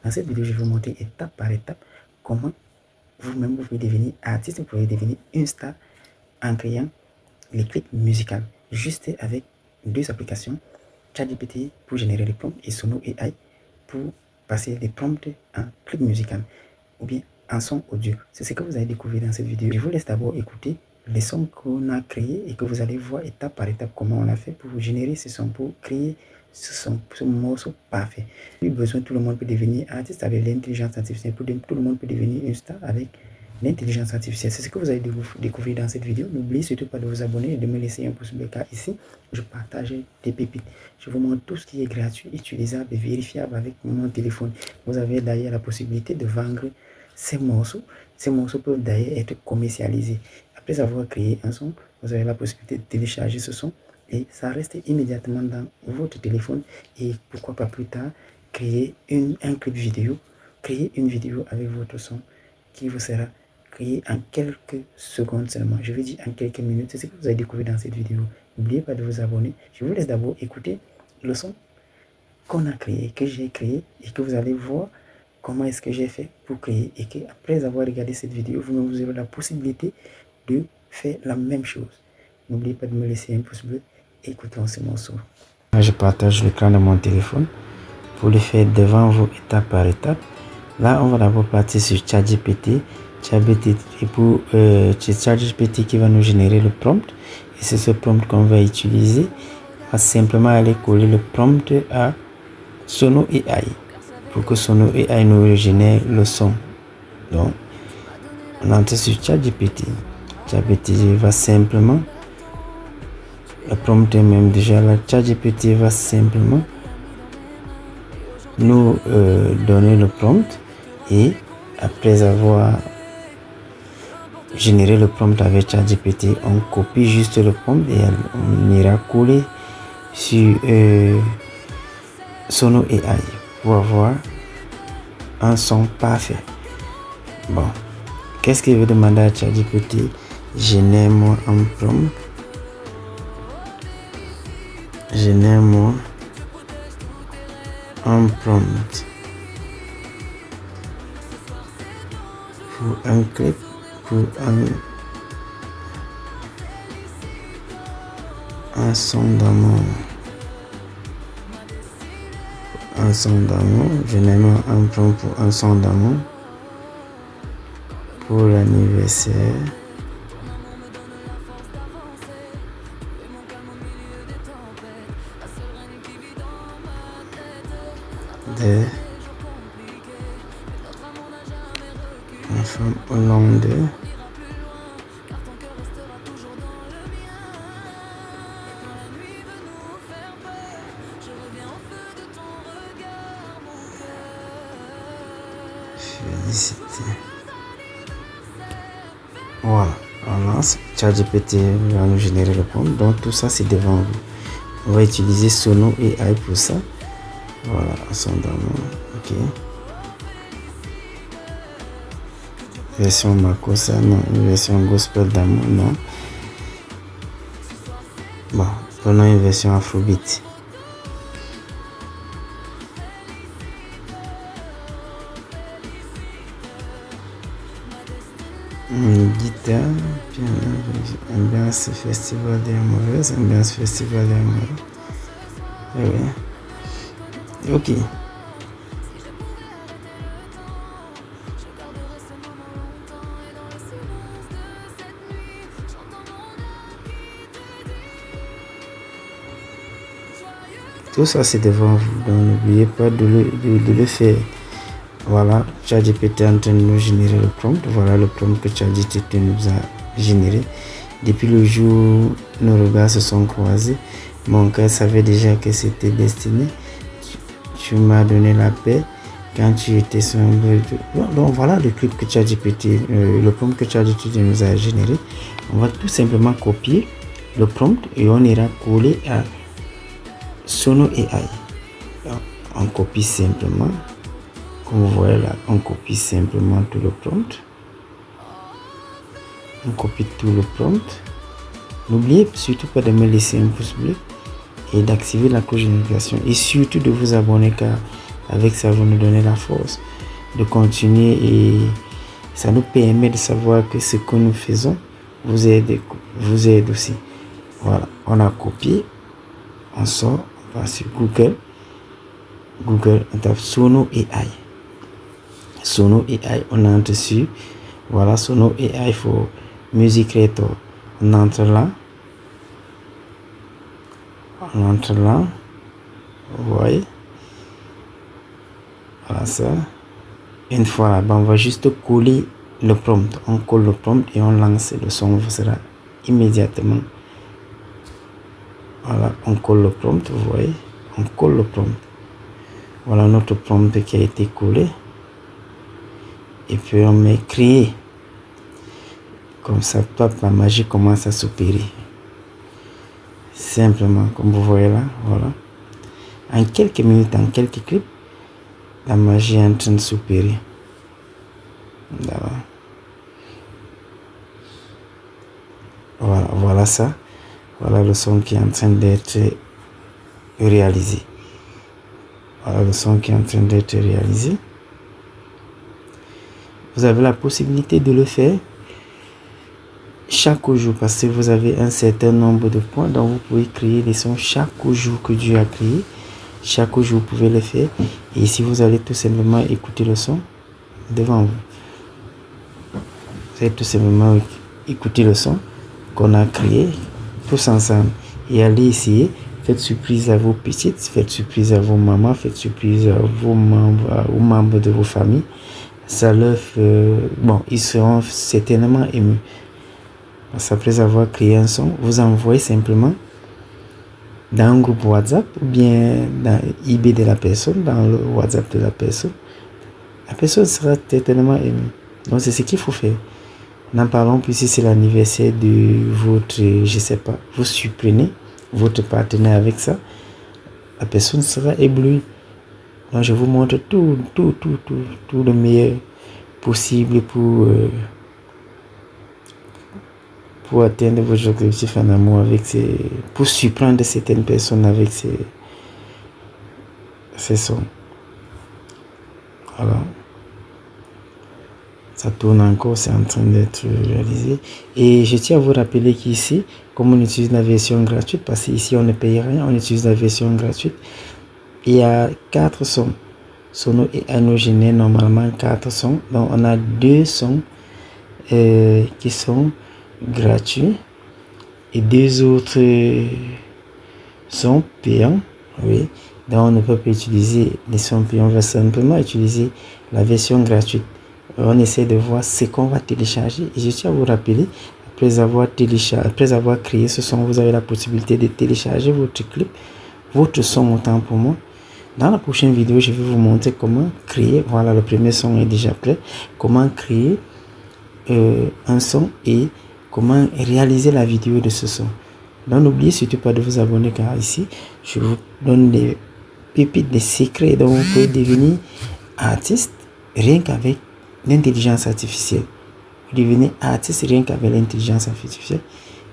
Dans cette vidéo, je vais vous montrer étape par étape comment vous-même vous pouvez devenir artiste, vous pouvez devenir une star en créant les clips musicaux juste avec deux applications, ChatGPT pour générer les prompts et Sono AI pour passer les prompts en clip musical ou bien en son audio. C'est ce que vous allez découvrir dans cette vidéo. Je vous laisse d'abord écouter les sons qu'on a créés et que vous allez voir étape par étape comment on a fait pour générer ce son, pour créer ce morceau parfait. Il besoin, tout le monde peut devenir artiste avec l'intelligence artificielle. Tout le monde peut devenir une star avec l'intelligence artificielle. C'est ce que vous allez découvrir dans cette vidéo. N'oubliez surtout pas de vous abonner et de me laisser un pouce bleu car ici, je partage des pépites. Je vous montre tout ce qui est gratuit, utilisable et vérifiable avec mon téléphone. Vous avez d'ailleurs la possibilité de vendre ces morceaux. Ces morceaux peuvent d'ailleurs être commercialisés. Après avoir créé un son, vous avez la possibilité de télécharger ce son et ça reste immédiatement dans votre téléphone et pourquoi pas plus tard créer un clip vidéo, créer une vidéo avec votre son qui vous sera créé en quelques secondes seulement. Je veux dire en quelques minutes. C'est ce que vous allez découvrir dans cette vidéo. N'oubliez pas de vous abonner. Je vous laisse d'abord écouter le son qu'on a créé, que j'ai créé et que vous allez voir comment est-ce que j'ai fait pour créer et que après avoir regardé cette vidéo, vous aurez la possibilité de faire la même chose. N'oubliez pas de me laisser un pouce bleu. Écoutons ce morceau. Je partage l'écran de mon téléphone pour le faire devant vous étape par étape. Là, on va d'abord partir sur ChatGPT. C'est ChatGPT qui va nous générer le prompt. Et c'est ce prompt qu'on va utiliser. On va simplement aller coller le prompt à Sono AI pour que Sono AI nous génère le son. Donc, on entre sur ChatGPT. ChatGPT va simplement, le prompt est même déjà là, ChatGPT va simplement nous donner le prompt et après avoir généré le prompt avec ChatGPT, on copie juste le prompt et on ira coller sur Sono AI pour avoir un son parfait. Bon, qu'est-ce qu'il veut demander à ChatGPT? Génère-moi un prompt. Génère-moi un prompt pour un clip, pour un son d'amour. Un son d'amour. Génère-moi un prompt pour un son d'amour pour l'anniversaire de ma femme hollandaise. Félicité. Voilà, on lance. ChatGPT va nous générer le prompt. Donc tout ça c'est devant vous. On va utiliser Sono AI pour ça. Voilà, son d'amour. Ok. Version Makossa, non. Une version gospel d'amour, non. Bon, prenons une version Afrobeat. Guitare, piano, ambiance festival des amoureuses, ambiance festival des amoureux. Oui. Ok. Tout ça c'est devant vous, donc n'oubliez pas de le faire. Voilà, ChatGPT est en train de nous générer le prompt. Voilà le prompt que ChatGPT nous a généré. Depuis le jour où nos regards se sont croisés, mon cœur savait déjà que c'était destiné. Tu m'as donné la paix quand tu étais sur un bleu. Donc voilà le clip que ChatGPT, le prompt que ChatGPT nous a généré. On va tout simplement copier le prompt et on ira coller à Sono AI. Donc, on copie simplement. Comme vous voyez là, on copie simplement tout le prompt. On copie tout le prompt. N'oubliez surtout pas de me laisser un pouce bleu et d'activer la cloche de notification et surtout de vous abonner car Avec ça, vous nous donnez la force de continuer et ça nous permet de savoir que ce que nous faisons vous aide aussi. Voilà, on a copié, on sort, on va sur Google, on tape Sono AI. Sono AI, on entre dessus. Voilà, Sono AI for Music Creator. On entre là. Vous voyez. Voilà ça. Une fois là, on va juste coller le prompt. On colle le prompt et on lance. Le son vous sera immédiatement. Voilà, on colle le prompt, vous voyez. On colle le prompt. Voilà notre prompt qui a été collé. Et puis on met créer. Comme ça, la magie commence à s'opérer. Simplement, comme vous voyez là, voilà. En quelques minutes, en quelques clips, la magie est en train de s'opérer. Voilà ça. Voilà le son qui est en train d'être réalisé. Voilà le son qui est en train d'être réalisé. Vous avez la possibilité de le faire chaque jour parce que vous avez un certain nombre de points, donc vous pouvez créer des sons chaque jour que Dieu a créé. Chaque jour, vous pouvez le faire. Et ici, vous allez tout simplement écouter le son devant vous. Vous allez tout simplement écouter le son qu'on a créé tous ensemble. Et allez essayer. Faites surprise à vos petites, faites surprise à vos mamans, faites surprise à vos membres, aux membres de vos familles. Ça leur bon, ils seront certainement émus. Parce qu'après avoir créé un son, vous envoyez simplement dans un groupe WhatsApp ou bien dans eBay de la personne, dans le WhatsApp de la personne. La personne sera certainement émue. Donc c'est ce qu'il faut faire. N'en parlons plus si c'est l'anniversaire de votre, je sais pas, vous surprenez votre partenaire avec ça. La personne sera éblouie. Donc je vous montre tout le meilleur possible pour atteindre vos objectifs en amour avec pour surprendre certaines personnes avec ces sons. Voilà. Ça tourne encore, c'est en train d'être réalisé. Et je tiens à vous rappeler qu'ici, comme on utilise la version gratuite, parce qu'ici on ne paye rien, on utilise la version gratuite. Il y a 4 sons. Sono AI nous génère normalement 4 sons. Donc on a 2 sons qui sont gratuits et 2 autres sont payants. Oui. Donc on ne peut pas utiliser les sons payants, on va simplement utiliser la version gratuite. On essaie de voir ce qu'on va télécharger. Et je tiens à vous rappeler, après avoir créé ce son, vous avez la possibilité de télécharger votre clip, votre son autant pour moi. Dans la prochaine vidéo, je vais vous montrer comment créer. Voilà, le premier son est déjà prêt. Comment créer un son et comment réaliser la vidéo de ce son. Donc n'oubliez surtout pas de vous abonner car ici, je vous donne des pépites, des secrets dont vous pouvez devenir artiste rien qu'avec l'intelligence artificielle. Vous devenez artiste rien qu'avec l'intelligence artificielle.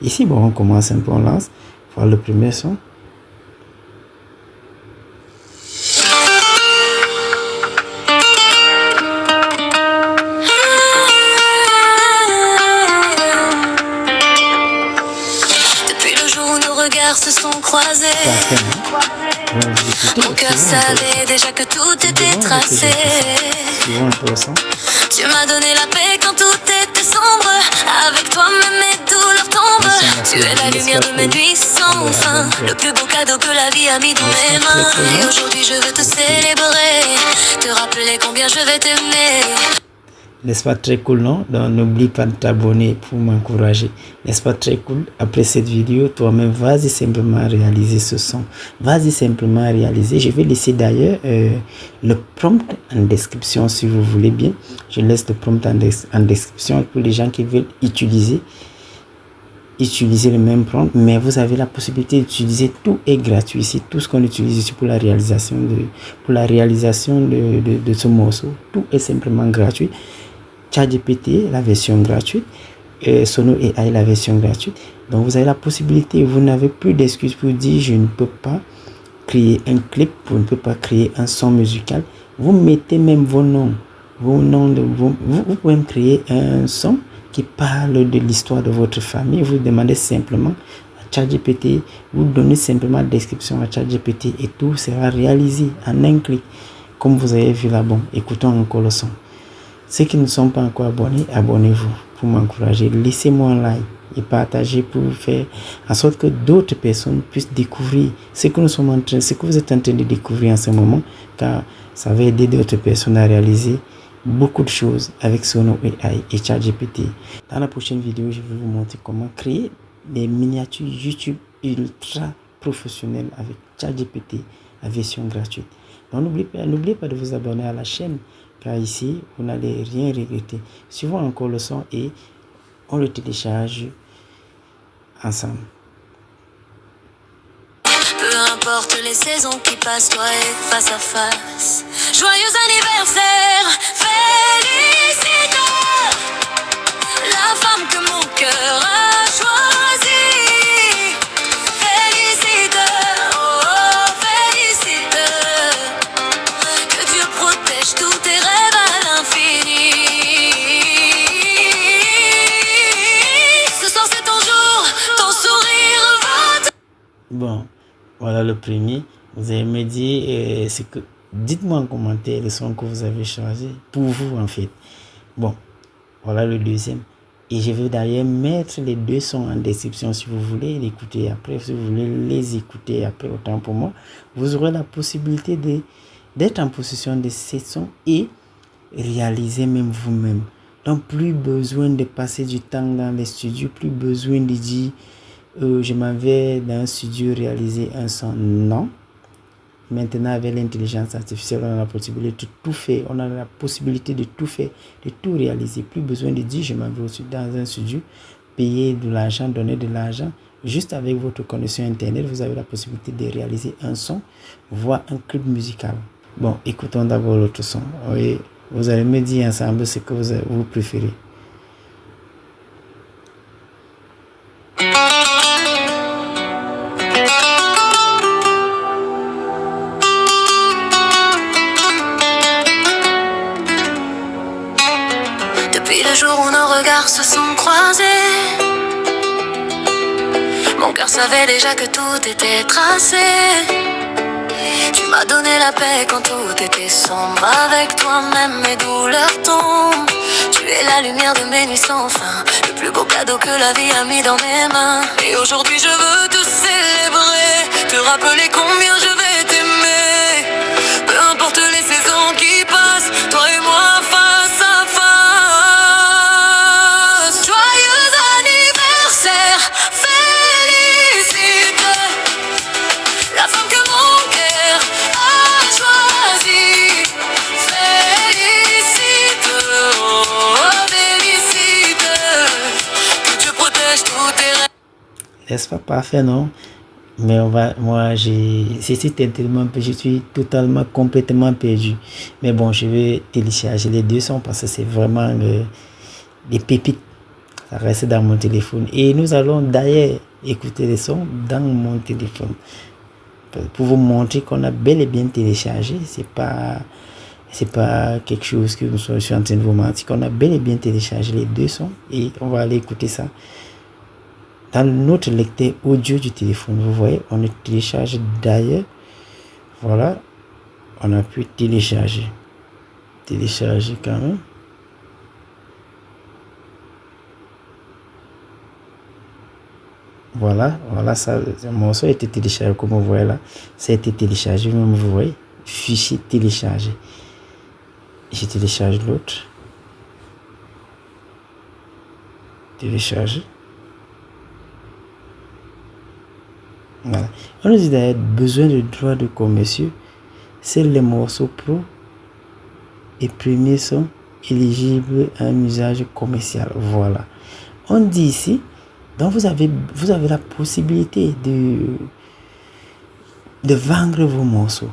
Ici, bon, on commence un peu, on lance. Voilà le premier son. Depuis le jour où nos regards se sont croisés, mon cœur savait déjà que tout était tracé. Tu m'as donné la paix quand tout était sombre. Avec toi même mes douleurs tombent. Tu es la lumière de mes nuits sans fin. Le plus beau cadeau que la vie a mis dans mes mains. Et aujourd'hui je veux te célébrer, te rappeler combien je vais t'aimer. N'est-ce pas très cool, non? Donc n'oublie pas de t'abonner pour m'encourager. N'est-ce pas très cool? Après cette vidéo, toi-même, vas-y simplement réaliser ce son. Vas-y simplement réaliser. Je vais laisser d'ailleurs le prompt en description si vous voulez bien. Je laisse le prompt en description pour les gens qui veulent utiliser le même prompt. Mais vous avez la possibilité d'utiliser, tout est gratuit ici. Tout ce qu'on utilise ici pour la réalisation de ce morceau. Tout est simplement gratuit. ChatGPT, la version gratuite, Sono AI, la version gratuite. Donc vous avez la possibilité, vous n'avez plus d'excuses pour dire je ne peux pas créer un clip, vous ne pouvez pas créer un son musical. Vous mettez même vos noms vous pouvez même créer un son qui parle de l'histoire de votre famille. Vous demandez simplement à ChatGPT, vous donnez simplement la description à ChatGPT et tout sera réalisé en un clic. Comme vous avez vu là-bas, écoutons encore le son. Ceux qui ne sont pas encore abonnés, abonnez-vous pour m'encourager. Laissez-moi un like et partagez pour faire en sorte que d'autres personnes puissent découvrir ce que ce que vous êtes en train de découvrir en ce moment, car ça va aider d'autres personnes à réaliser beaucoup de choses avec Sono AI et ChatGPT. Dans la prochaine vidéo, je vais vous montrer comment créer des miniatures YouTube ultra professionnelles avec ChatGPT à version gratuite. Donc n'oubliez pas de vous abonner à la chaîne, car ici, vous n'allez rien regretter. Suivons encore le son et on le télécharge ensemble. Peu importe les saisons qui passent, toi et face à face. Joyeux anniversaire, félicite la femme que mon cœur a choisie. Félicite, oh, félicite. Que Dieu protège tous tes rêves à l'infini. Ce soir c'est ton jour, ton sourire va te... Bon, voilà le premier. Vous allez me dire dites-moi en commentaire le son que vous avez choisi pour vous en fait. Bon, voilà le deuxième. Et je vais d'ailleurs mettre les deux sons en description si vous voulez l'écouter après. Si vous voulez les écouter après, autant pour moi. Vous aurez la possibilité d'être en possession de ces sons et réaliser même vous-même. Donc plus besoin de passer du temps dans les studios, plus besoin de dire je m'en vais dans un studio réaliser un son. Non. Maintenant, avec l'intelligence artificielle, on a la possibilité de tout faire. On a la possibilité de tout faire, de tout réaliser. Plus besoin de dire je m'en vais dans un studio, payer de l'argent, donner de l'argent. Juste avec votre connexion Internet, vous avez la possibilité de réaliser un son, voire un clip musical. Bon, écoutons d'abord l'autre son. Oui, vous allez me dire ensemble ce que vous préférez. Depuis le jour où nos regards se sont croisés, mon cœur savait déjà que tout était tracé. Tu m'as donné la paix quand tout était sombre. Avec toi même mes douleurs tombent. Tu es la lumière de mes nuits sans fin, le plus beau cadeau que la vie a mis dans mes mains. Et aujourd'hui je veux te célébrer, te rappeler combien je vais t'aimer. Peu importe les saisons qui passent, toi et moi face à face. Joyeux anniversaire, félicite la femme que mon cœur a choisie. Félicite, oh, félicite. Que Dieu protège tous tes rêves. N'est-ce pas parfait, non? Mais moi, je suis totalement, complètement perdu. Mais bon, je vais télécharger les deux sons parce que c'est vraiment des pépites. Ça reste dans mon téléphone. Et nous allons d'ailleurs écouter les sons dans mon téléphone. Pour vous montrer qu'on a bel et bien téléchargé. C'est pas quelque chose que je suis en train de vous mentir. Qu'on a bel et bien téléchargé les deux sons. Et on va aller écouter ça dans notre lecteur audio du téléphone. Vous voyez, on le télécharge d'ailleurs. Voilà, on a pu télécharger quand même. Voilà, ça, le morceau a été téléchargé comme vous voyez là. Ça a été téléchargé, même vous voyez, fichier téléchargé. Je télécharge l'autre. Télécharger. Voilà. On nous dit d'ailleurs besoin de droits de commerciaux. Seuls les morceaux pro et premiers sont éligibles à un usage commercial. Voilà. On dit ici, donc vous avez la possibilité de vendre vos morceaux.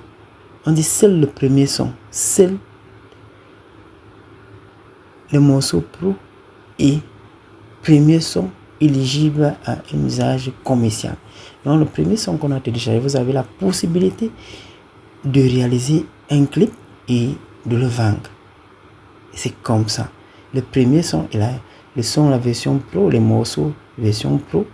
On dit seul le premier son, seul le morceau pro et premier son éligibles à un usage commercial. Donc le premier son qu'on a téléchargé, vous avez la possibilité de réaliser un clip et de le vendre. C'est comme ça. Le premier son est là. Le son, la version pro, les morceaux version pro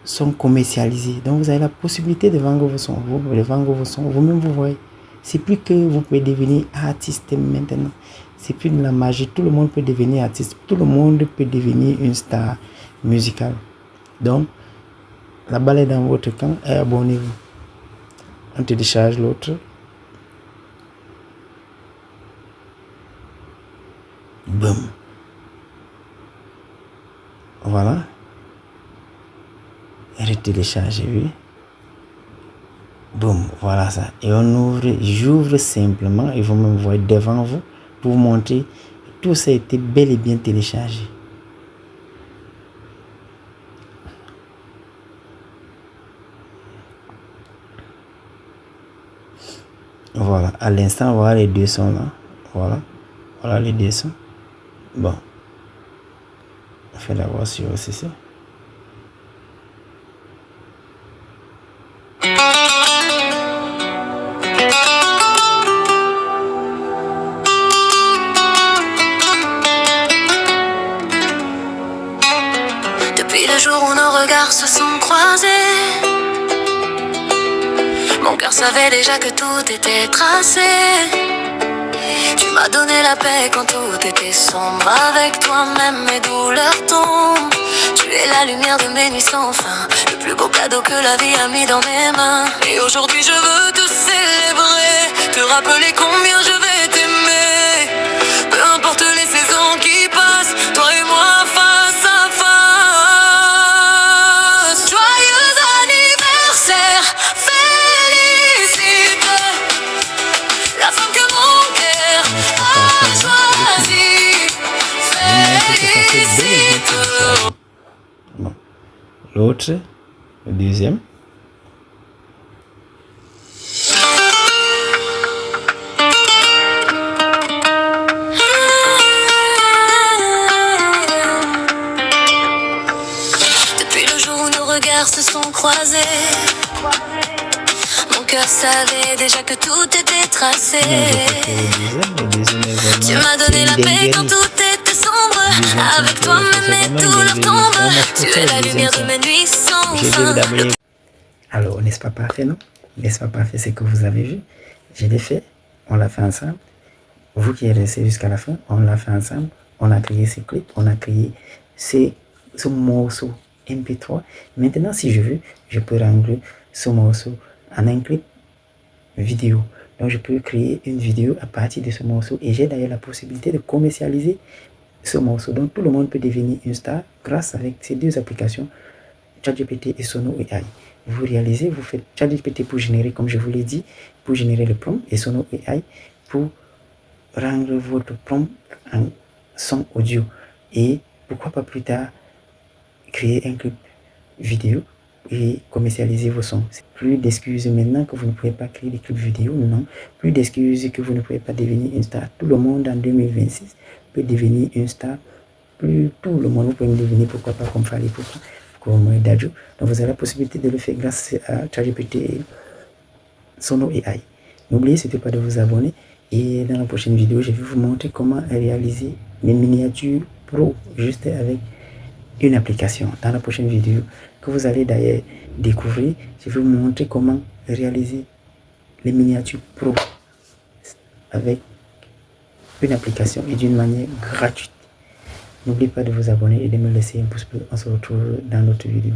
sont commercialisés. Donc vous avez la possibilité de vendre vos sons. Vous pouvez vendre vos sons. Vous-même vous voyez. C'est plus que vous pouvez devenir artiste maintenant. C'est plus de la magie. Tout le monde peut devenir artiste. Tout le monde peut devenir une star musicale. Donc la balle est dans votre camp et abonnez-vous. On télécharge l'autre. Boum. Voilà. Retélécharger, oui. Boum, voilà ça. Et on ouvre, j'ouvre simplement et vous me voyez devant vous pour vous montrer tout ça a été bel et bien téléchargé. Voilà, à l'instant, voilà les deux sons là. Voilà, voilà les deux sons. Bon, on fait la voix sur OCC. Depuis le jour où nos regards se sont croisés, mon cœur savait déjà que tout était tracé. Tu m'as donné la paix quand tout était sombre. Avec toi-même mes douleurs tombent. Tu es la lumière de mes nuits sans fin, le plus beau cadeau que la vie a mis dans mes mains. Et aujourd'hui je veux te célébrer, te rappeler combien je vais t'aimer. Peu importe les saisons qui passent, toi et moi face à face. Joyeux anniversaire, félicite la femme que mon cœur a choisie. Félicite. Bon. L'autre, le deuxième. Depuis le jour où nos regards se sont croisés, mon cœur savait déjà que tout était tracé. Tu m'as donné la paix quand tout était sombre. Avec toi même mes douleurs tombent. Tu es la lumière de mes nuits sans fin. Alors, n'est-ce pas parfait, non? N'est-ce pas parfait ce que vous avez vu? Je l'ai fait, on l'a fait ensemble. Vous qui êtes resté jusqu'à la fin, on l'a fait ensemble. On a créé ce clip, on a créé ce morceau MP3. Maintenant, si je veux, je peux rendre ce morceau en un clip vidéo. Donc, je peux créer une vidéo à partir de ce morceau. Et j'ai d'ailleurs la possibilité de commercialiser ce morceau. Donc, tout le monde peut devenir une star grâce avec ces deux applications, ChatGPT et Sono AI. Vous réalisez, vous faites ChatGPT pour générer, comme je vous l'ai dit, pour générer le prompt, et Sono AI pour rendre votre prompt en son audio. Et pourquoi pas plus tard créer un clip vidéo et commercialiser vos sons. Plus d'excuses maintenant que vous ne pouvez pas créer des clips vidéo, non. Plus d'excuses que vous ne pouvez pas devenir une star. Tout le monde en 2026 peut devenir une star. Plus tout le monde, vous pouvez devenir, pourquoi pas, comme Fally Ipupa, comme Dadju. Donc vous avez la possibilité de le faire grâce à ChatGPT et Sono AI. N'oubliez surtout pas de vous abonner. Et dans la prochaine vidéo, je vais vous montrer comment réaliser les miniatures pro juste avec une application. Dans la prochaine vidéo que vous allez d'ailleurs découvrir, je vais vous montrer comment réaliser les miniatures pro avec une application et d'une manière gratuite. N'oubliez pas de vous abonner et de me laisser un pouce bleu. On se retrouve dans notre vidéo.